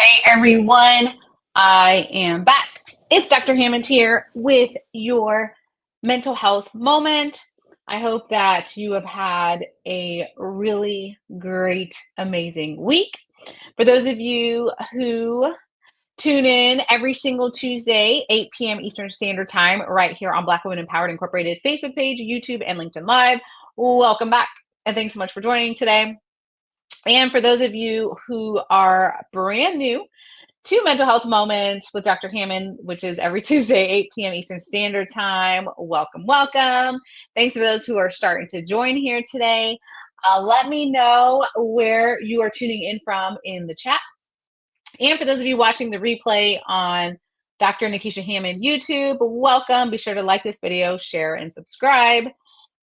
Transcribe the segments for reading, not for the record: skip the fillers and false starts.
Hey everyone, I am back. It's Dr. Hammond here with your mental health moment. I hope that you have had a really great, amazing week. For those of you who tune in every single Tuesday, 8 p.m. Eastern Standard Time, right here on Black Women Empowered Incorporated Facebook page, YouTube, and LinkedIn Live, welcome back. And thanks so much for joining today. And for those of you who are brand new to Mental Health Moment with Dr. Hammond, which is every Tuesday, 8 p.m. Eastern Standard Time. Welcome, welcome. Thanks for those who are starting to join here today. Let me know where you are tuning in from in the chat. And for those of you watching the replay on Dr. Nikisha Hammond YouTube, welcome. Be sure to like this video, share, and subscribe.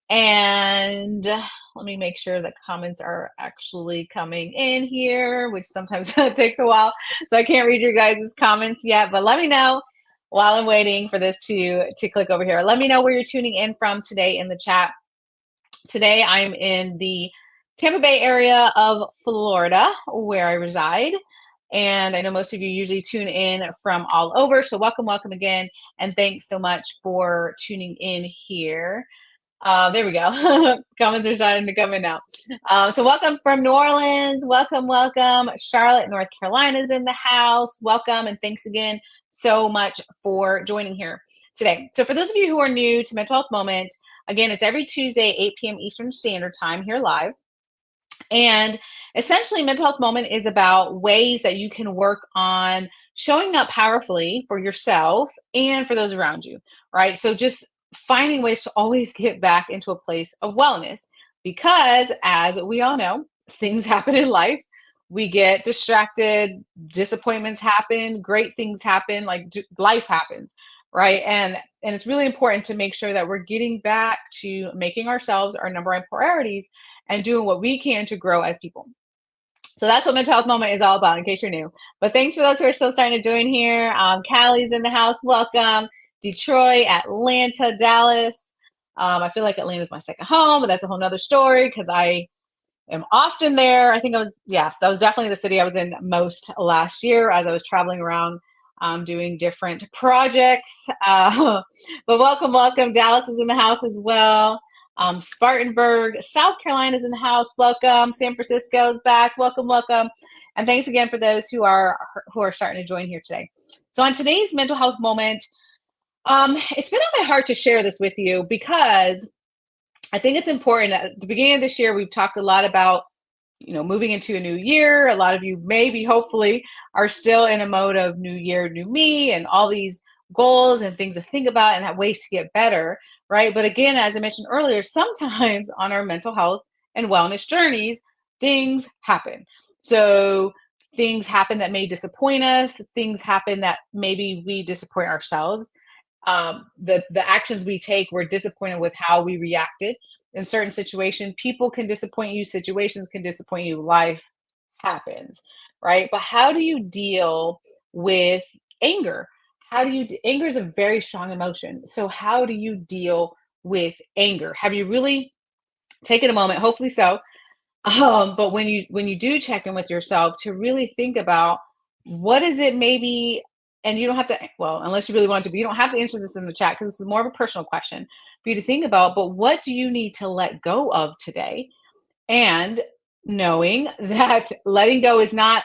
And let me make sure that comments are actually coming in here, which sometimes takes a while. So I can't read your guys' comments yet, but let me know while I'm waiting for this to click over here. Let me know where you're tuning in from today in the chat. Today I'm in the Tampa Bay area of Florida, where I reside. And I know most of you usually tune in from all over. So welcome, welcome again. And thanks so much for tuning in here. There we go. Comments are starting to come in now. So welcome from New Orleans. Welcome, welcome. Charlotte, North Carolina is in the house. Welcome, and thanks again so much for joining here today. So for those of you who are new to Mental Health Moment, again, it's every Tuesday, 8 p.m. Eastern Standard Time here live. And essentially, Mental Health Moment is about ways that you can work on showing up powerfully for yourself and for those around you, right? So just finding ways to always get back into a place of wellness because, as we all know, things happen in life. We get distracted, disappointments happen, great things happen, like life happens, right? And it's really important to make sure that we're getting back to making ourselves our number one priorities and doing what we can to grow as people. So that's what Mental Health Moment is all about, in case you're new. But thanks for those who are still starting to join here. Callie's in the house. Welcome. Detroit, Atlanta, Dallas. I feel like Atlanta is my second home, but that's a whole nother story because I am often there. I think that was definitely the city I was in most last year as I was traveling around doing different projects. But welcome, welcome. Dallas is in the house as well. Spartanburg, South Carolina is in the house. Welcome. San Francisco is back. Welcome, welcome. And thanks again for those who are starting to join here today. So on today's Mental Health Moment, it's been on my heart to share this with you because I think it's important. At the beginning of this year, we've talked a lot about, moving into a new year. A lot of you maybe, hopefully, are still in a mode of new year, new me, and all these goals and things to think about and have ways to get better, right? But again, as I mentioned earlier, sometimes on our mental health and wellness journeys, things happen. So things happen that may disappoint us. Things happen that maybe we disappoint ourselves. The actions we take, we're disappointed with how we reacted in certain situations. People can disappoint you, situations can disappoint you, life happens, right? But how do you deal with anger? Anger is a very strong emotion. So how do you deal with anger? Have you really taken a moment? Hopefully so. But when you do check in with yourself to really think about what is it maybe, and you don't have to, well, unless you really want to, but you don't have to answer this in the chat because this is more of a personal question for you to think about. But what do you need to let go of today? And knowing that letting go it's not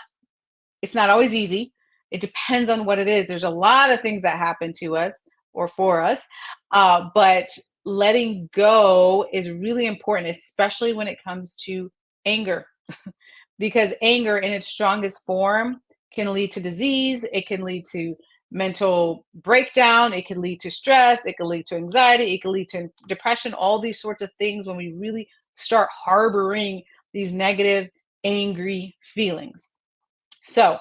always easy. It depends on what it is. There's a lot of things that happen to us or for us, but letting go is really important, especially when it comes to anger, because anger in its strongest form can lead to disease. It can lead to mental breakdown. It can lead to stress. It can lead to anxiety. It can lead to depression, all these sorts of things when we really start harboring these negative, angry feelings. So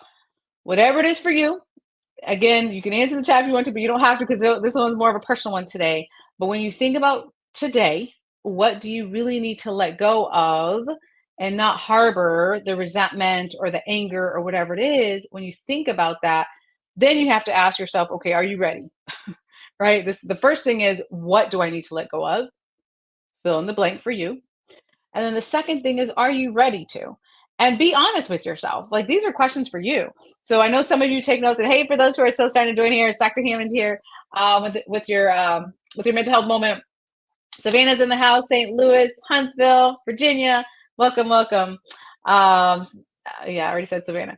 whatever it is for you, again, you can answer the chat if you want to, but you don't have to because this one's more of a personal one today. But when you think about today, what do you really need to let go of and not harbor the resentment or the anger or whatever it is? When you think about that, then you have to ask yourself, okay, are you ready? Right? The first thing is, what do I need to let go of? Fill in the blank for you. And then the second thing is, are you ready to? and be honest with yourself. Like these are questions for you. So I know some of you take notes. And hey, for those who are still starting to join here, it's Dr. Hammond here with your mental health moment. Savannah's in the house, St. Louis, Huntsville, Virginia. Welcome, welcome. Yeah, I already said Savannah.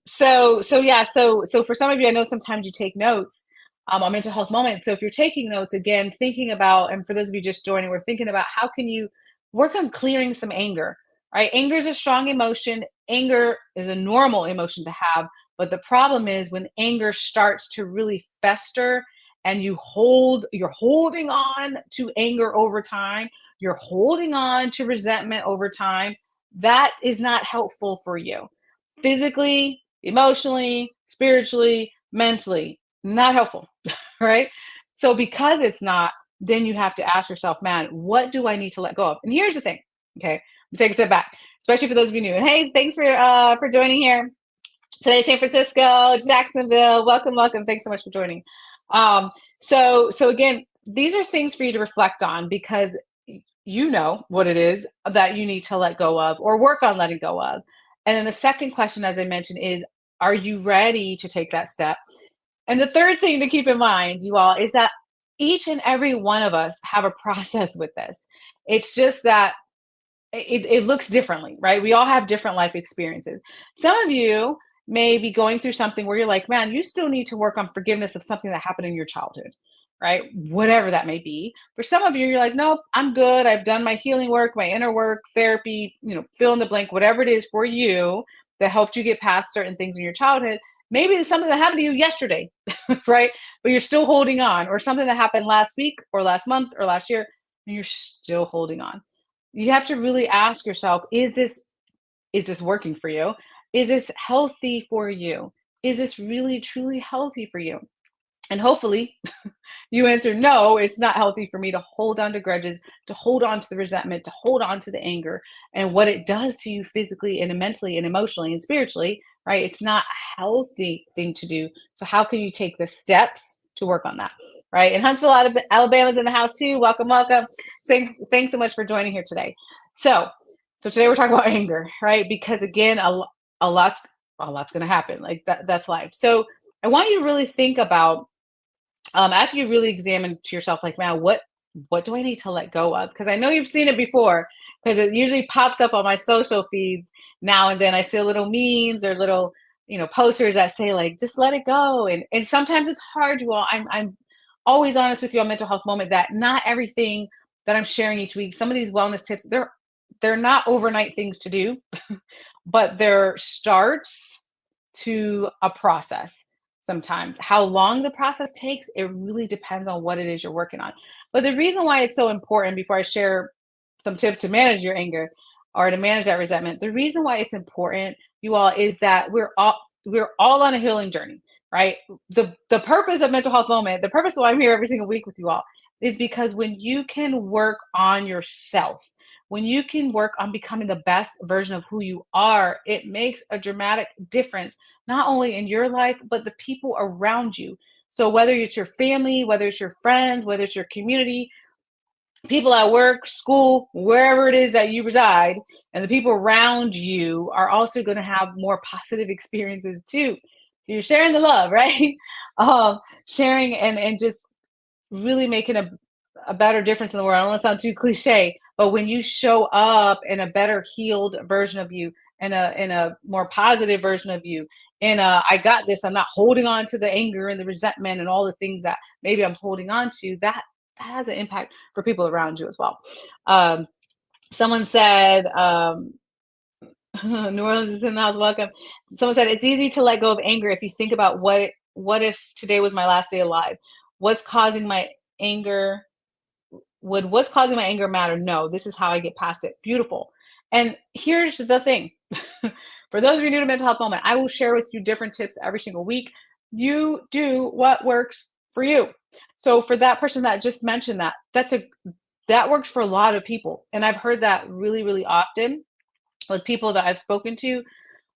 So for some of you, I know sometimes you take notes on mental health moments. So if you're taking notes, again, thinking about, and for those of you just joining, we're thinking about how can you work on clearing some anger, right? Anger is a strong emotion. Anger is a normal emotion to have, but the problem is when anger starts to really fester and you're holding on to anger over time, you're holding on to resentment over time, that is not helpful for you. Physically, emotionally, spiritually, mentally, not helpful, right? So because it's not, then you have to ask yourself, man, what do I need to let go of? And here's the thing, okay? Take a step back, especially for those of you new. And hey, thanks for joining here. Today, San Francisco, Jacksonville. Welcome, welcome. Thanks so much for joining. So again, these are things for you to reflect on because you know what it is that you need to let go of or work on letting go of. And then the second question, as I mentioned, is are you ready to take that step? And the third thing to keep in mind, you all, is that each and every one of us have a process with this. It's just that it looks differently, right? We all have different life experiences. Some of you may be going through something where you're like, man, you still need to work on forgiveness of something that happened in your childhood, right? Whatever that may be. For some of you, you're like, nope, I'm good. I've done my healing work, my inner work, therapy, fill in the blank, whatever it is for you that helped you get past certain things in your childhood. Maybe it's something that happened to you yesterday, right? But you're still holding on, or something that happened last week or last month or last year, and you're still holding on. You have to really ask yourself, is this working for you? Is this healthy for you? Is this really truly healthy for you? And hopefully you answer, no, it's not healthy for me to hold on to grudges, to hold on to the resentment, to hold on to the anger and what it does to you physically and mentally and emotionally and spiritually, right? It's not a healthy thing to do. So how can you take the steps to work on that? Right. And Huntsville, Alabama's in the house too. Welcome, welcome. Thanks so much for joining here today. So today we're talking about anger, right? Because again, a lot's going to happen. Like that's life. So I want you to really think about after you really examine to yourself, like, man, what do I need to let go of? Because I know you've seen it before, because it usually pops up on my social feeds now and then. I see little memes or little, posters that say like, just let it go. And sometimes it's hard. Well, I'm always honest with you on mental health moment that not everything that I'm sharing each week, some of these wellness tips, they're not overnight things to do, but they're starts to a process. Sometimes how long the process takes, it really depends on what it is you're working on. But the reason why it's so important, before I share some tips to manage your anger or to manage that resentment, the reason why it's important, you all, is that we're all on a healing journey, right? The purpose of mental health moment, the purpose why I'm here every single week with you all, is because when you can work on yourself, when you can work on becoming the best version of who you are, it makes a dramatic difference, not only in your life, but the people around you. So whether it's your family, whether it's your friends, whether it's your community, people at work, school, wherever it is that you reside, and the people around you are also going to have more positive experiences too. So you're sharing the love, right? Sharing and just really making a better difference in the world. I don't want to sound too cliche, but when you show up in a better healed version of you, in a more positive version of you, in a I got this, I'm not holding on to the anger and the resentment and all the things that maybe I'm holding on to, that has an impact for people around you as well. Someone said, New Orleans is in the house, welcome. Someone said, it's easy to let go of anger if you think about what if today was my last day alive? What's causing my anger? Would what's causing my anger matter? No, this is how I get past it. Beautiful. And here's the thing. For those of you new to mental health moment, I will share with you different tips every single week. You do what works for you. So for that person that just mentioned that works for a lot of people. And I've heard that really, really often with people that I've spoken to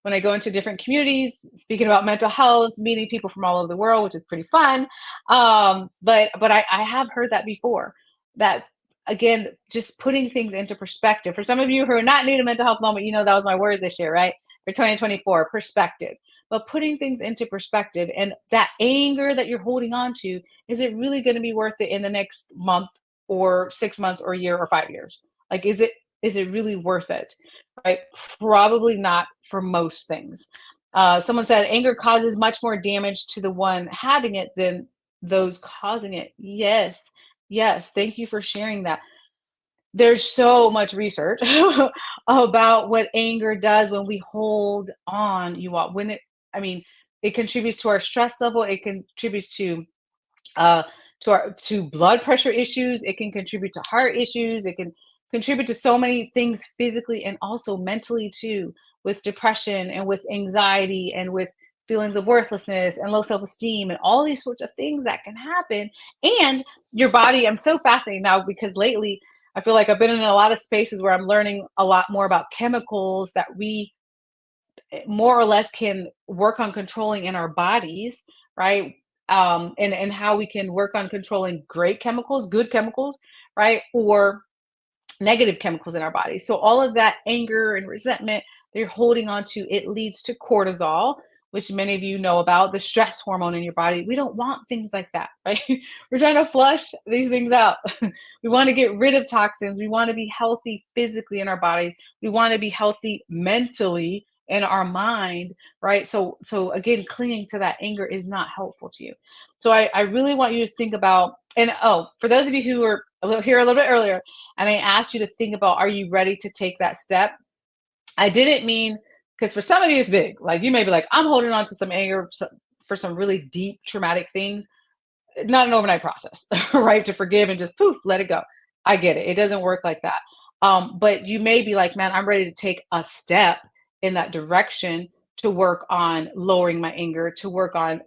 when I go into different communities, speaking about mental health, meeting people from all over the world, which is pretty fun. But I have heard that before, that again, just putting things into perspective. For some of you who are not new to mental health moment, that was my word this year, right? For 2024, perspective. But putting things into perspective, and that anger that you're holding on to, is it really going to be worth it in the next month or 6 months or a year or 5 years? Like, is it really worth it? Right? Probably not for most things. Someone said anger causes much more damage to the one having it than those causing it. Yes. Yes. Thank you for sharing that. There's so much research about what anger does when we hold on. I mean, it contributes to our stress level. It contributes uh, to blood pressure issues. It can contribute to heart issues. It can contribute to so many things physically and also mentally too, with depression and with anxiety and with feelings of worthlessness and low self-esteem and all these sorts of things that can happen. And your body, I'm so fascinated now because lately I feel like I've been in a lot of spaces where I'm learning a lot more about chemicals that we more or less can work on controlling in our bodies, right? And how we can work on controlling great chemicals, good chemicals, right? Or negative chemicals in our bodies. So all of that anger and resentment that you're holding on to, it leads to cortisol, which many of you know about, the stress hormone in your body. We don't want things like that, right? We're trying to flush these things out. We want to get rid of toxins. We want to be healthy physically in our bodies. We want to be healthy mentally in our mind, right? So again, clinging to that anger is not helpful to you. So I really want you to think about, and oh, for those of you who are here a little bit earlier, and I asked you to think about, are you ready to take that step? I didn't mean, because for some of you it's big. Like you may be like, I'm holding on to some anger for some really deep traumatic things. Not an overnight process, right? To forgive and just poof, let it go. I get it. It doesn't work like that. But you may be like, man, I'm ready to take a step in that direction to work on lowering my anger, to work on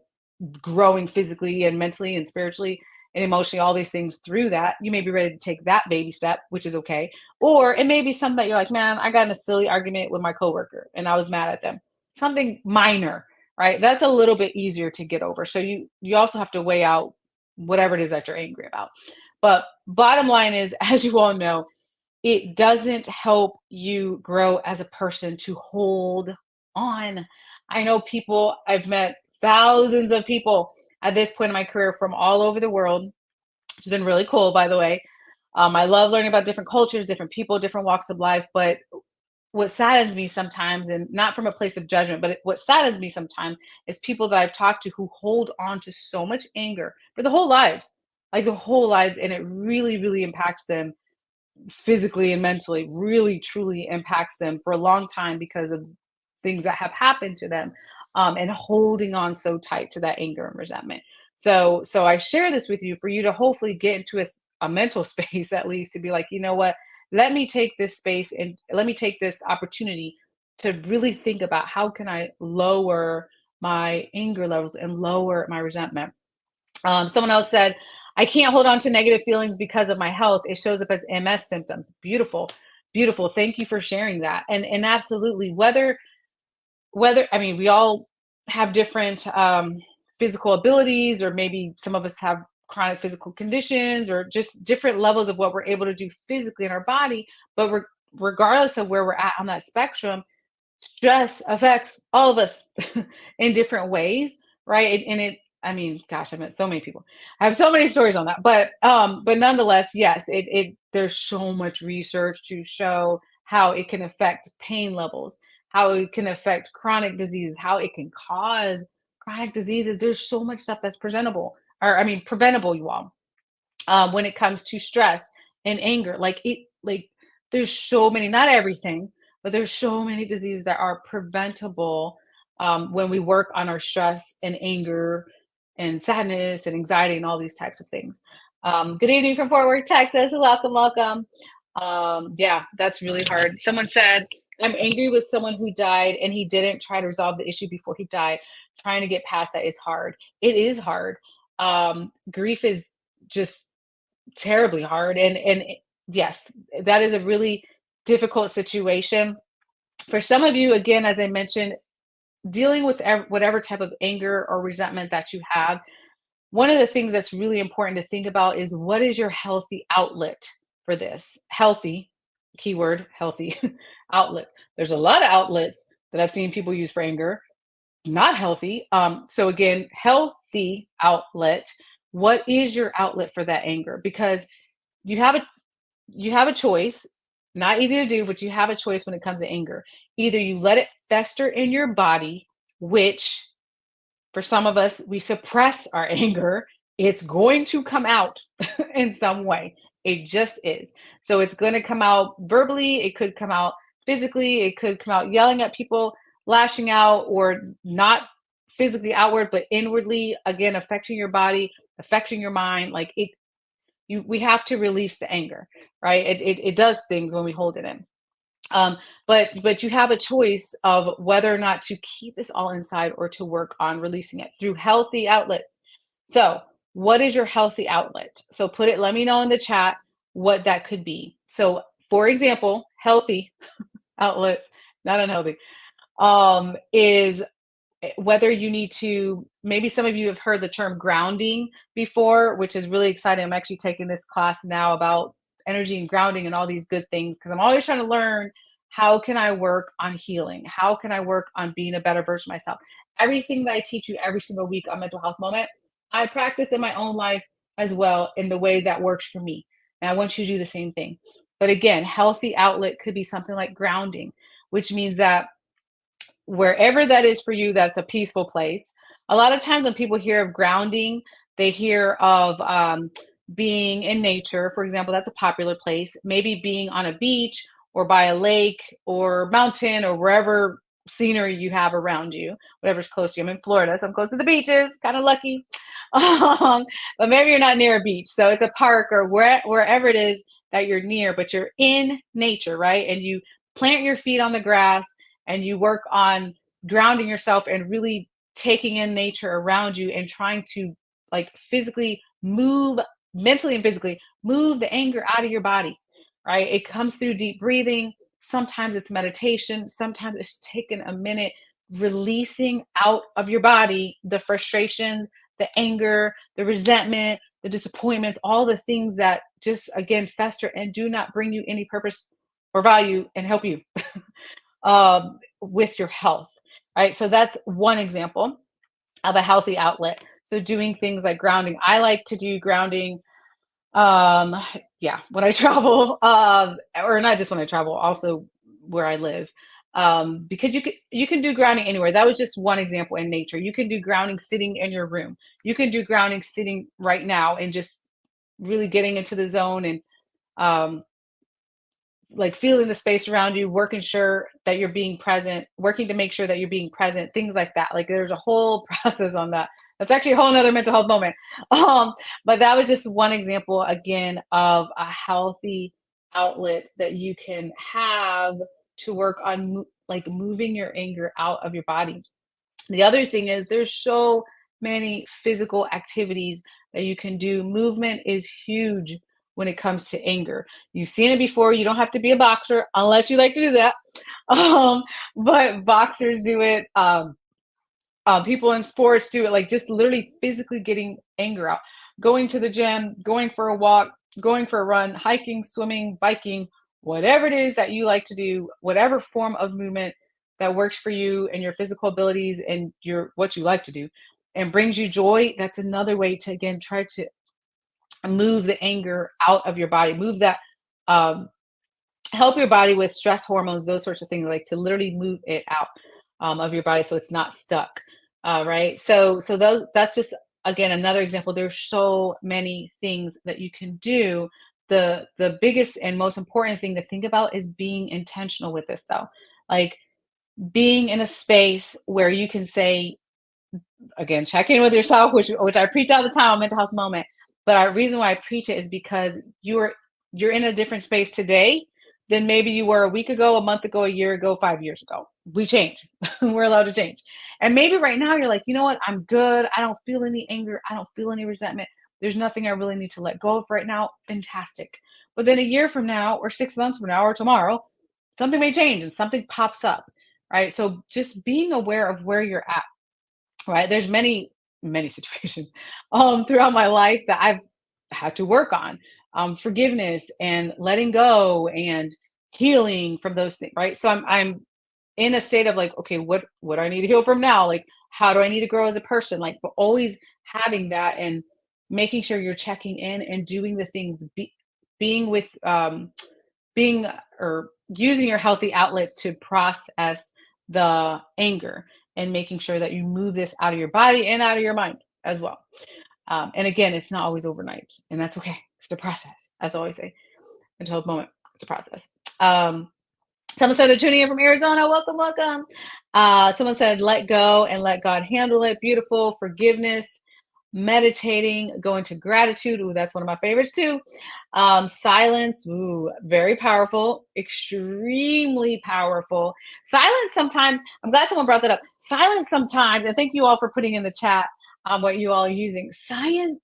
growing physically and mentally and spiritually and emotionally, all these things through that. You may be ready to take that baby step, which is okay. Or it may be something that you're like, man, I got in a silly argument with my coworker and I was mad at them. Something minor, right? That's a little bit easier to get over. So you also have to weigh out whatever it is that you're angry about. But bottom line is, as you all know, it doesn't help you grow as a person to hold on. I know people, I've met thousands of people at this point in my career from all over the world, which has been really cool, by the way. I love learning about different cultures, different people, different walks of life. But what saddens me sometimes, and not from a place of judgment, but what saddens me sometimes is people that I've talked to who hold on to so much anger for the whole lives, like the whole lives, and it really, really impacts them physically and mentally, really truly impacts them for a long time because of things that have happened to them, and holding on so tight to that anger and resentment. So I share this with you for you to hopefully get into a mental space, at least, to be like, you know what, let me take this space and let me take this opportunity to really think about how can I lower my anger levels and lower my resentment. Someone else said, I can't hold on to negative feelings because of my health. It shows up as MS symptoms. Beautiful, beautiful. Thank you for sharing that. And absolutely, whether I mean, we all have different physical abilities, or maybe some of us have chronic physical conditions, or just different levels of what we're able to do physically in our body. But regardless of where we're at on that spectrum, stress affects all of us in different ways, right? And it, I mean, gosh, I met so many people. I have so many stories on that, but nonetheless, yes, there's so much research to show how it can affect pain levels, how it can affect chronic diseases, how it can cause chronic diseases. There's so much stuff that's presentable, or I mean, preventable, you all, when it comes to stress and anger. Like there's so many, not everything, but there's so many diseases that are preventable when we work on our stress and anger and sadness and anxiety and all these types of things. Good evening from Fort Worth, Texas. Welcome, welcome. Yeah, that's really hard. Someone said, I'm angry with someone who died and he didn't try to resolve the issue before he died. Trying to get past that is hard. It is hard. Grief is just terribly hard. And yes, that is a really difficult situation. For some of you, again, as I mentioned, dealing with whatever type of anger or resentment that you have, one of the things that's really important to think about is, what is your healthy outlet? for this. Healthy, keyword healthy outlets. There's a lot of outlets that I've seen people use for anger, not healthy. So again, healthy outlet. What is your outlet for that anger? Because you have a you have a choice. Not easy to do, but you have a choice when it comes to anger. Either you let it fester in your body, which for some of us, we suppress our anger. It's going to come out in some way. It just is. So it's going to come out verbally, it could come out physically, it could come out yelling at people, lashing out, or not physically outward, but inwardly, again, affecting your body, affecting your mind. Like it, we have to release the anger, right? It does things when we hold it in. Um, but you have a choice of whether or not to keep this all inside or to work on releasing it through healthy outlets. So, what is your healthy outlet? So put it, let me know in the chat what that could be. So, for example, healthy outlets, not unhealthy, is whether you need to, maybe some of you have heard the term grounding before, which is really exciting. I'm actually taking this class now about energy and grounding and all these good things because I'm always trying to learn, how can I work on healing? How can I work on being a better version of myself? Everything that I teach you every single week on Mental Health Moment, I practice in my own life as well in the way that works for me. And I want you to do the same thing. But again, healthy outlet could be something like grounding, which means that wherever that is for you, that's a peaceful place. A lot of times when people hear of grounding, they hear of being in nature. For example, that's a popular place. Maybe being on a beach or by a lake or mountain or wherever scenery you have around you, whatever's close to you. I'm in Florida, so I'm close to the beaches, kind of lucky. But maybe you're not near a beach. So it's a park or wherever it is that you're near, but you're in nature, right? And you plant your feet on the grass and you work on grounding yourself and really taking in nature around you and trying to like physically move, mentally and physically move the anger out of your body, right? It comes through deep breathing. Sometimes it's meditation, sometimes it's taking a minute, releasing out of your body the frustrations, the anger, the resentment, the disappointments, all the things that just again fester and do not bring you any purpose or value and help you with your health, right? So that's one example of a healthy outlet. So doing things like grounding. I like to do grounding, um, yeah, when I travel, or not just when I travel, also where I live. Because you can do grounding anywhere. That was just one example in nature. You can do grounding sitting in your room. You can do grounding sitting right now and just really getting into the zone and um, like feeling the space around you, working sure that you're being present, working to make sure that you're being present, things like that. Like there's a whole process on that. That's actually a whole nother mental health moment. But that was just one example again of a healthy outlet that you can have to work on like moving your anger out of your body. The other thing is there's so many physical activities that you can do. Movement is huge when it comes to anger. You've seen it before. You don't have to be a boxer unless you like to do that. Um, but boxers do it. People in sports do it, like just literally physically getting anger out. Going to the gym, going for a walk, going for a run, hiking, swimming, biking, whatever it is that you like to do, whatever form of movement that works for you and your physical abilities and your what you like to do and brings you joy, that's another way to again try to move the anger out of your body, move that um, help your body with stress hormones, those sorts of things, like to literally move it out of your body so it's not stuck. Right. So that's just again another example. There's so many things that you can do. The biggest and most important thing to think about is being intentional with this though. Like being in a space where you can say, again, check in with yourself, which I preach all the time on Mental Health Moment. But the reason why I preach it is because you're in a different space today than maybe you were a week ago, a month ago, a year ago, 5 years ago. We change. We're allowed to change. And maybe right now you're like, you know what? I'm good. I don't feel any anger. I don't feel any resentment. There's nothing I really need to let go of right now. Fantastic. But then a year from now, or 6 months from now, or tomorrow, something may change and something pops up. Right. So just being aware of where you're at, right? There's many situations throughout my life that I've had to work on. forgiveness and letting go and healing from those things, right? So I'm in a state of like, okay, what do I need to heal from now? Like, how do I need to grow as a person? Like, but always having that and making sure you're checking in and doing the things, being with being or using your healthy outlets to process the anger and making sure that you move this out of your body and out of your mind as well. And again, it's not always overnight, and that's okay. It's a process, as I always say. Until the moment, it's a process. Someone said they're tuning in from Arizona. Welcome, welcome. Someone said, let go and let God handle it. Beautiful. Forgiveness, meditating, go into gratitude. Ooh, that's one of my favorites too. Silence. Ooh, very powerful. Extremely powerful. Silence sometimes, I'm glad someone brought that up. Silence sometimes, and thank you all for putting in the chat what you all are using. Science.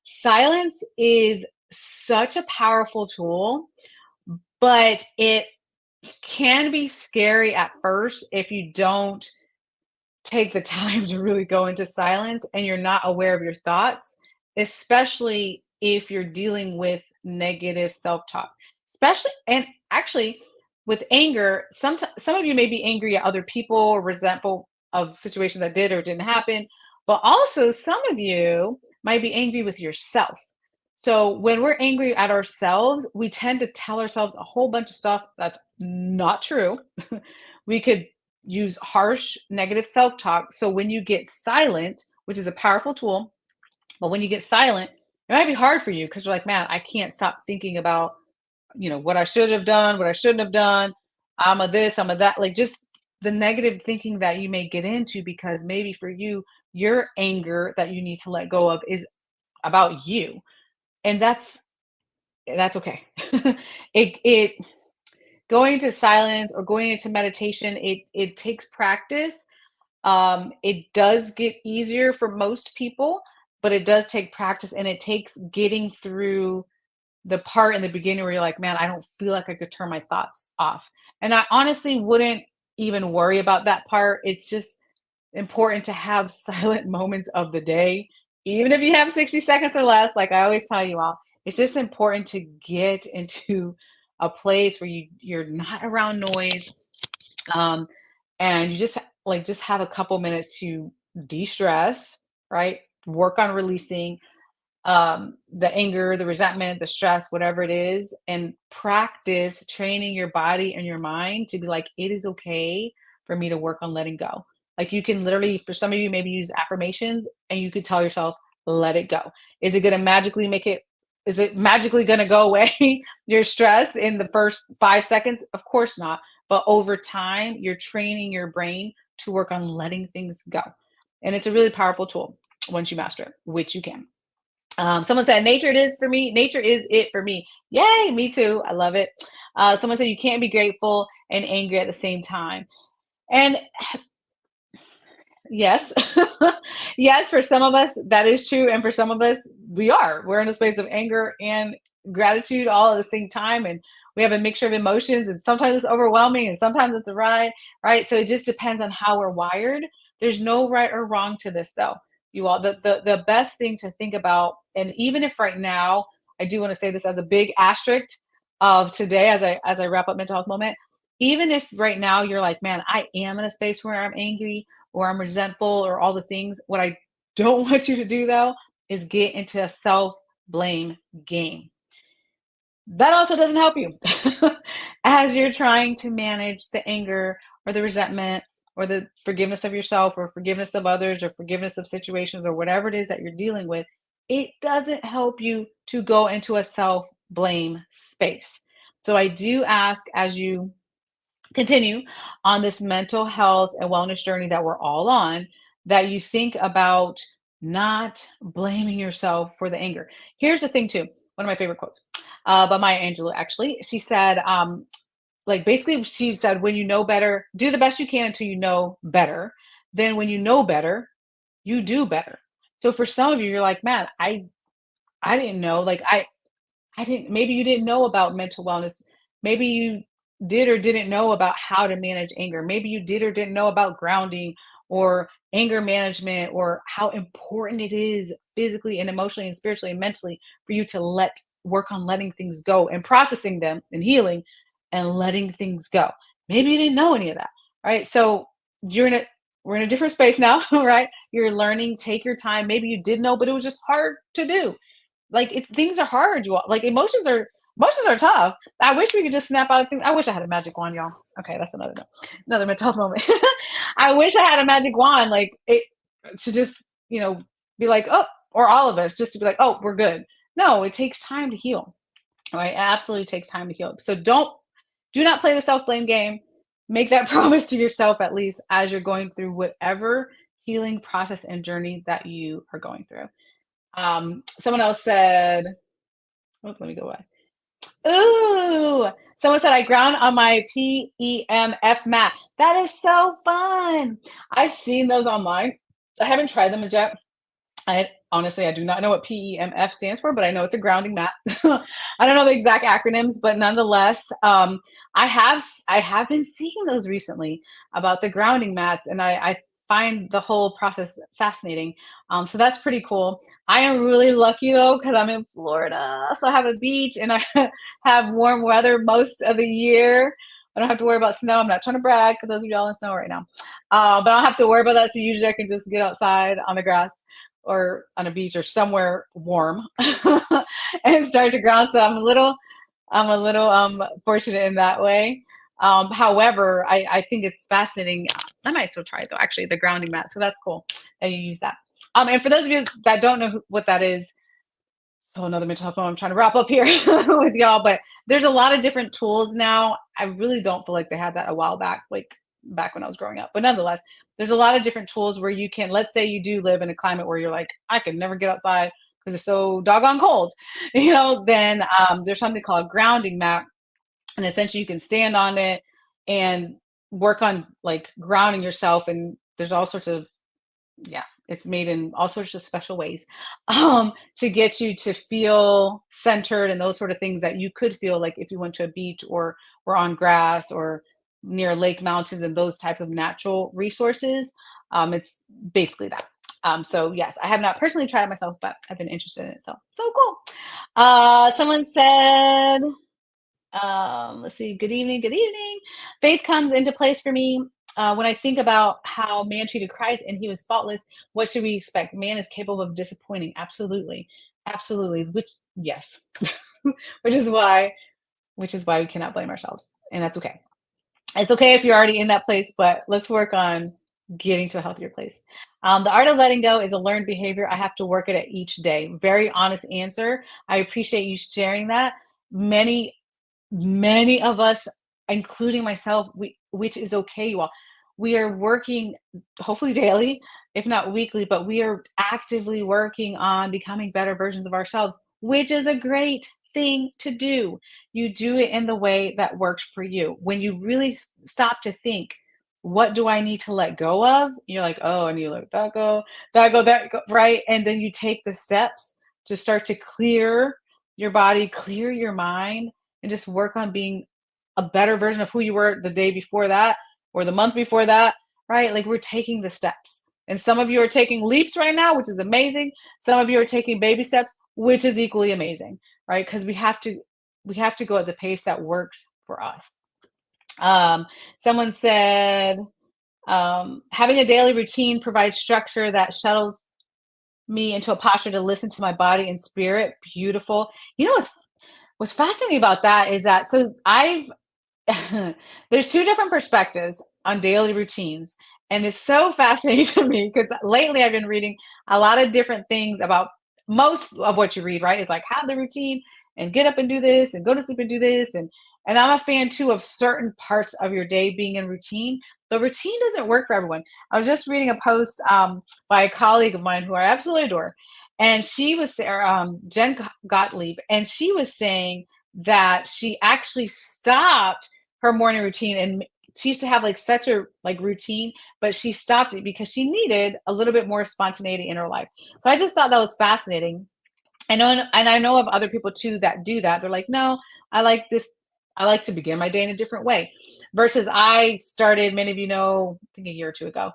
Silence is such a powerful tool, but it can be scary at first if you don't take the time to really go into silence and you're not aware of your thoughts, especially if you're dealing with negative self-talk. Especially and actually with anger, some of you may be angry at other people or resentful of situations that did or didn't happen, but also some of you might be angry with yourself. So when we're angry at ourselves, we tend to tell ourselves a whole bunch of stuff that's not true. We could use harsh negative self-talk. So when you get silent, which is a powerful tool, but when you get silent, it might be hard for you because you're like, man, I can't stop thinking about, what I should have done, what I shouldn't have done. I'm a this, I'm a that. Like just the negative thinking that you may get into because maybe for you, your anger that you need to let go of is about you. And that's okay. it going to silence or going into meditation, it takes practice. It does get easier for most people, but it does take practice and it takes getting through the part in the beginning where you're like, man, I don't feel like I could turn my thoughts off. And I honestly wouldn't even worry about that part. It's just important to have silent moments of the day, even if you have 60 seconds or less. Like I always tell you all, it's just important to get into a place where you're not around noise, um, and you just have a couple minutes to de-stress, right? Work on releasing the anger, the resentment, the stress, whatever it is, and practice training your body and your mind to be like, it is okay for me to work on letting go. Like you can literally, for some of you, maybe use affirmations and you could tell yourself, let it go. Is it going to magically is it magically going to go away your stress in the first 5 seconds? Of course not. But over time, you're training your brain to work on letting things go. And it's a really powerful tool once you master it, which you can. Someone said, nature it is for me. Nature is it for me. Yay, me too. I love it. Someone said, you can't be grateful and angry at the same time. And yes, yes, for some of us, that is true. And for some of us, we're in a space of anger and gratitude all at the same time. And we have a mixture of emotions, and sometimes it's overwhelming and sometimes it's a ride, right? So it just depends on how we're wired. There's no right or wrong to this, though. You all, the best thing to think about, and even if right now, I do want to say this as a big asterisk of today, as I wrap up mental health moment, even if right now you're like, man, I am in a space where I'm angry or I'm resentful or all the things. What I don't want you to do though is get into a self blame game. That also doesn't help you as you're trying to manage the anger or the resentment or the forgiveness of yourself or forgiveness of others or forgiveness of situations or whatever it is that you're dealing with. It doesn't help you to go into a self blame space. So I do ask as you continue on this mental health and wellness journey that we're all on, that you think about not blaming yourself for the anger. Here's the thing, too. One of my favorite quotes by Maya Angelou, actually. She said, like, basically, she said, when you know better, do the best you can until you know better. Then when you know better, you do better. So for some of you, you're like, man, I didn't know. Like, I didn't, maybe you didn't know about mental wellness. Maybe you did or didn't know about how to manage anger. Maybe you did or didn't know about grounding or anger management or how important it is physically and emotionally and spiritually and mentally for you to work on letting things go and processing them and healing and letting things go. Maybe you didn't know any of that, right? So you're in a we're in a different space now, right? You're learning, take your time. Maybe you did know, but it was just hard to do. Like things are hard, you all. Like emotions are tough. I wish we could just snap out of things. I wish I had a magic wand, y'all. Okay, that's another mental health moment. I wish I had a magic wand, like it to just be like, oh, or all of us just to be like, oh, we're good. No, it takes time to heal. Right? It absolutely takes time to heal. So do not play the self blame game. Make that promise to yourself at least as you're going through whatever healing process and journey that you are going through. Someone else said, oh, let me go away. Ooh, someone said I ground on my PEMF mat. That is so fun. I've seen those online. I haven't tried them as yet. I honestly, I do not know what PEMF stands for, but I know it's a grounding mat. I don't know the exact acronyms, but nonetheless, I have been seeing those recently about the grounding mats, and I find the whole process fascinating. So that's pretty cool. I am really lucky though because I'm in Florida, so I have a beach and I have warm weather most of the year. I don't have to worry about snow. I'm not trying to brag for those of y'all in snow right now, but I don't have to worry about that. So usually I can just get outside on the grass or on a beach or somewhere warm and start to ground. So I'm a little fortunate in that way. However, I think it's fascinating. I might still try it though, actually, the grounding mat. So that's cool that you use that. And for those of you that don't know what that is, so another mental health moment. I'm trying to wrap up here with y'all, but there's a lot of different tools now. I really don't feel like they had that a while back, like back when I was growing up. But nonetheless, there's a lot of different tools where you can, let's say you do live in a climate where you're like, I could never get outside because it's so doggone cold, then there's something called grounding mat. And essentially you can stand on it and work on like grounding yourself. And there's all sorts of, yeah, it's made in all sorts of special ways to get you to feel centered and those sort of things that you could feel like if you went to a beach or were on grass or near lake mountains and those types of natural resources. It's basically that. So yes, I have not personally tried it myself, but I've been interested in it. So cool. Someone said, let's see. Good evening. Good evening. Faith comes into place for me when I think about how man treated Christ and he was faultless. What should we expect? Man is capable of disappointing. Absolutely. Absolutely. Which, yes. which is why, which is why we cannot blame ourselves. And that's okay. It's okay if you're already in that place, but let's work on getting to a healthier place. The art of letting go is a learned behavior. I have to work at it each day. Very honest answer. I appreciate you sharing that. Many of us, including myself, which is okay, you all, we are working hopefully daily, if not weekly, but we are actively working on becoming better versions of ourselves, which is a great thing to do. You do it in the way that works for you. When you really stop to think, what do I need to let go of? You're like, oh, I need to let that go, right? And then you take the steps to start to clear your body, clear your mind, and just work on being a better version of who you were the day before that or the month before that, right? Like we're taking the steps. And some of you are taking leaps right now, which is amazing. Some of you are taking baby steps, which is equally amazing, right? Because we have to go at the pace that works for us. Someone said, having a daily routine provides structure that shuttles me into a posture to listen to my body and spirit. Beautiful. You know what's fascinating about that is that so I've there's two different perspectives on daily routines. And it's so fascinating to me because lately I've been reading a lot of different things about most of what you read, right? Is like have the routine and get up and do this and go to sleep and do this. And I'm a fan too of certain parts of your day being in routine. The routine doesn't work for everyone. I was just reading a post by a colleague of mine who I absolutely adore. And she was Jen Gottlieb, and she was saying that she actually stopped her morning routine and she used to have like such a like routine, but she stopped it because she needed a little bit more spontaneity in her life. So I just thought that was fascinating. I know, and I know of other people too that do that. They're like, no, I like this. I like to begin my day in a different way. Versus I started, many of you know, I think a year or two ago,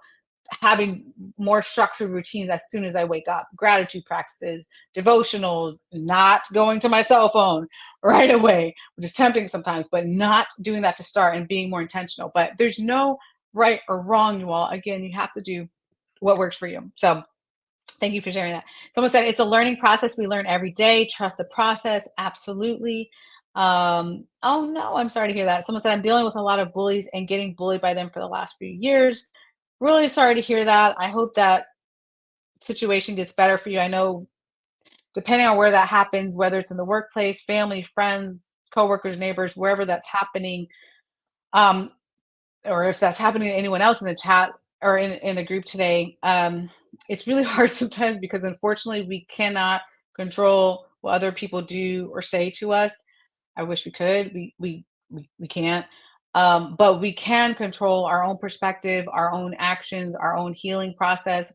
having more structured routines as soon as I wake up, gratitude practices, devotionals, not going to my cell phone right away, which is tempting sometimes, but not doing that to start and being more intentional. But there's no right or wrong, you all. Again, you have to do what works for you. So thank you for sharing that. Someone said it's a learning process. We learn every day. Trust the process. Absolutely. Oh no, I'm sorry to hear that. Someone said I'm dealing with a lot of bullies and getting bullied by them for the last few years. Really sorry to hear that. I hope that situation gets better for you. I know depending on where that happens, whether it's in the workplace, family, friends, coworkers, neighbors, wherever that's happening, um, or if that's happening to anyone else in the chat or in the group today, it's really hard sometimes because unfortunately we cannot control what other people do or say to us. I wish we could. We can't. But we can control our own perspective, our own actions, our own healing process.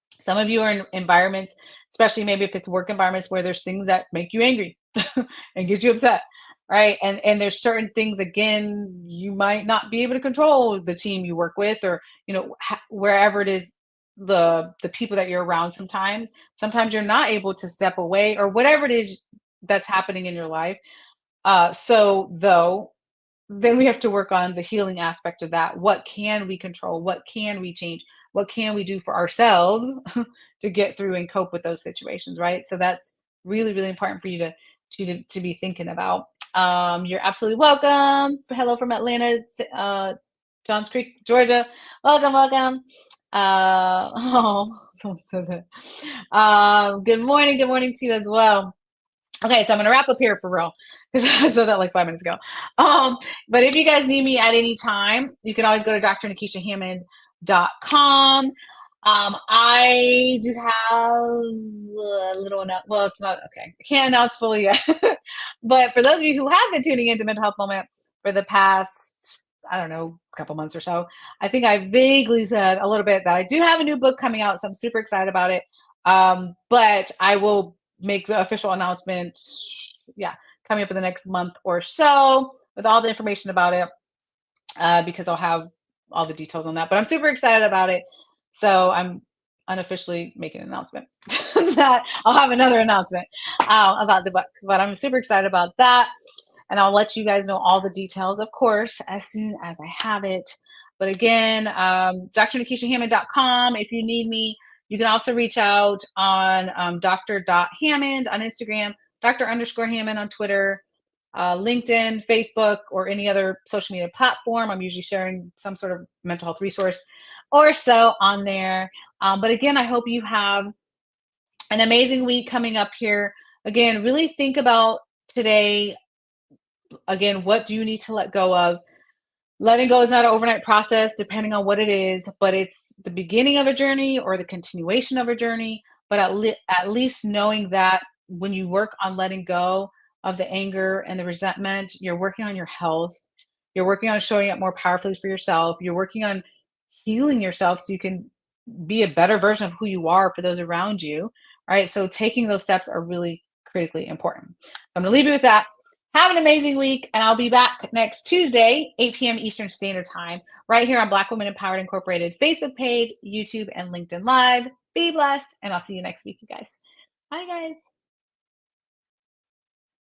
Some of you are in environments, especially maybe if it's work environments where there's things that make you angry and get you upset, right? And there's certain things again you might not be able to control the team you work with, or wherever it is, the people that you're around. Sometimes you're not able to step away or whatever it is that's happening in your life. Then we have to work on the healing aspect of that. What can we control? What can we change? What can we do for ourselves to get through and cope with those situations, right? So that's really, really important for you to be thinking about. You're absolutely welcome. Hello from Atlanta, Johns Creek, Georgia. Welcome, welcome. Someone said that. Good morning to you as well. Okay, so I'm gonna wrap up here for real because I said that like 5 minutes ago. But if you guys need me at any time, you can always go to drnikishahammond.com. I do have a little well, it's not okay. I can't announce fully yet. But for those of you who have been tuning into Mental Health Moment for the past, I don't know, couple months or so, I think I vaguely said a little bit that I do have a new book coming out, so I'm super excited about it. But I will make the official announcement, coming up in the next month or so with all the information about it, because I'll have all the details on that. But I'm super excited about it. So I'm unofficially making an announcement that I'll have another announcement about the book. But I'm super excited about that. And I'll let you guys know all the details, of course, as soon as I have it. But again, drnikishahammond.com if you need me. You can also reach out on dr.hammond on Instagram, Dr._Hammond on Twitter, LinkedIn, Facebook, or any other social media platform. I'm usually sharing some sort of mental health resource or so on there. But again, I hope you have an amazing week coming up here. Again, really think about today. Again, what do you need to let go of? Letting go is not an overnight process, depending on what it is, but it's the beginning of a journey or the continuation of a journey. But at least knowing that when you work on letting go of the anger and the resentment, you're working on your health. You're working on showing up more powerfully for yourself. You're working on healing yourself so you can be a better version of who you are for those around you. Right. So taking those steps are really critically important. So I'm going to leave you with that. Have an amazing week, and I'll be back next Tuesday, 8 p.m. Eastern Standard Time, right here on Black Women Empowered Incorporated Facebook page, YouTube, and LinkedIn Live. Be blessed, and I'll see you next week, you guys. Bye, guys.